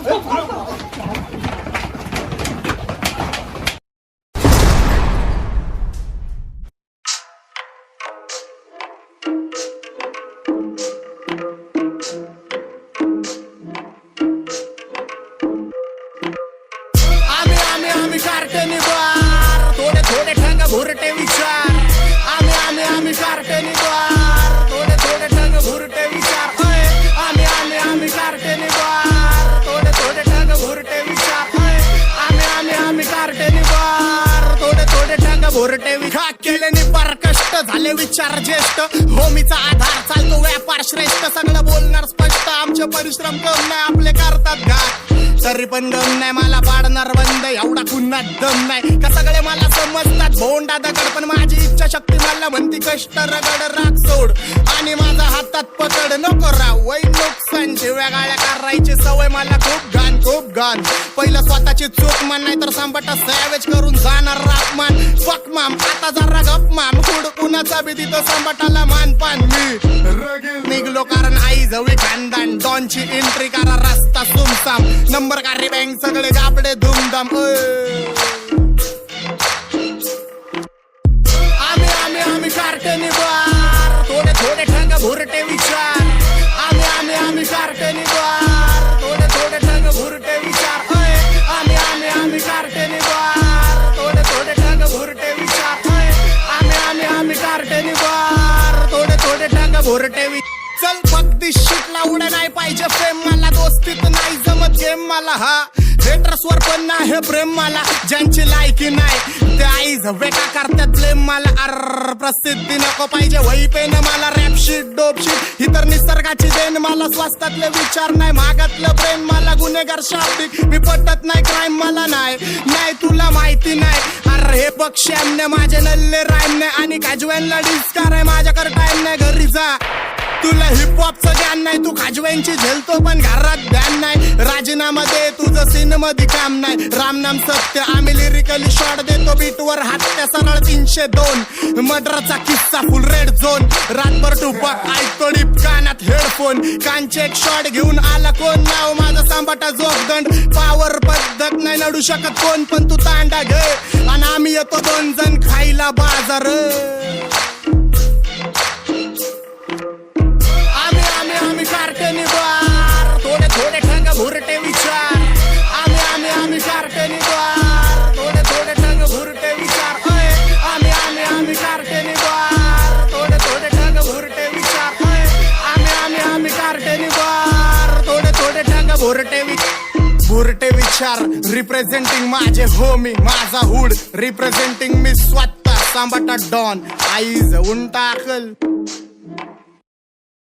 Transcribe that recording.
आम्ही कार्टेनी द्वार, थोडे थोडे ठंग भुरटे विचार. आम्ही कार्टेनी द्वार, थोडे थोडे ठंग भुरटे विचार. आम्ही कार्टेनी द्वार, थोडे थोडे ठंग भुरटे विचार. आम्ही कार्टेनी द्वार, थोडे थोडे ठंग भुरटे विचार. केल्याने पार कष्ट झाले विचार ज्येष्ठ, होमीचा आधार चालतो व्यापार श्रेष्ठ. सगळं बोलणार स्पष्ट, आमचे परिश्रम कम नाही आपले करतात घात. तरी पण गम नाही मला पाडणार बंद, एवढा कुणात दम नाही का सगळे मला समजतात भोंडा दगड. पण माझी इच्छा शक्ती मला म्हणती कष्ट रगड राग सोड आणि माझा हातात पकड. नको राव वै नुकसान, शिव्या गाळ्या करायची सवय मला खूप घाण. पहिलं स्वतःची चूक मान, नाही तर सांबटा सॅवेज करून जाणार रापमान. फक माम आता जरा गप माम, कुड कुणाचा बी तिथं सांबटाला मानपान. मी निघलो कारण आई जवळ खानदान, डॉनची एंट्री करा रस्ता सुमसाम. नंबर कार्य बँक सगळे गाबडे धुमधाम. आम्ही कार्टेनी द्वार, थोडे थोडे ठंग भुरटे विचार. आम्ही कार्टेनी द्वार, थोडे थोडे ठंग भुरटे विचार. आम्ही कार्टेनी द्वार, थोडे थोडे ठंग भुरटे विचार. आम्ही कार्टेनी द्वार, थोडे थोडे ठंग भुरटे विचार. चल फक्त शिटला उड्या नाही पाहिजे फेम मला, दोस्तीत नाही जमत गेम मला. हा हेटर्सवर पण नाही प्रेम मला, ज्यांची लायकी नाही ते आई झवेका करतात ब्लेम मला. प्रसिद्धी नको पाहिजे वही पेन मला, रॅप शीट डोप शीट ही तर निसर्गाची देण मला. स्वास्थ्यातले विचार नाही मागातलं प्रेम मला, गुन्हेगार शाब्दिक मी पटत नाही क्राईम मला. नाही तुला माहिती नाही अरे हे पक्ष्याने माझे नल्ले राईम नाही, आणि काजव्यांना डिस्कार आहे माझ्याकडे टाइम नाही. घरी जा तुला हिपहॉपचं ज्ञान नाही, तू खाजव्यांची झेलतो पण घरात ध्यान नाही. राजीनामा दे तुझं सीन मध्ये काम नाही, रामनाम सत्य आम्ही लिरिकली शॉट देतो बीटवर हात्या सरळ 302. मर्डरचा किस्सा फुल रेड झोन, रातभर टुपाक ऐकतो डीप कानात हेडफोन. कांचे एक शॉट घेऊन आला कोण, नाव माझा सांबाटा जोगदंड. पावर पद्धत नाही लढू शकत कोण, पण तू तांडा घे आणि आम्ही येतो 2 जण खायला बाजार. आम्ही कार्टेनी द्वार, थोडे थोडे ठंग भुरटे विचार. आम्ही कार्टेनी द्वार, थोडे थोडे ठंग भुरटे विचार. आम्ही कार्टेनी द्वार, थोडे थोडे ठंग भुरटे विचार. आम्ही कार्टेनी द्वार, थोडे थोडे ठंग भुरटे विचार. रिप्रेझेंटिंग माझे होमी माझा हुड, रिप्रेझेंटिंग मी स्वतः सांबाटा डॉन आई जाऊन टाकल.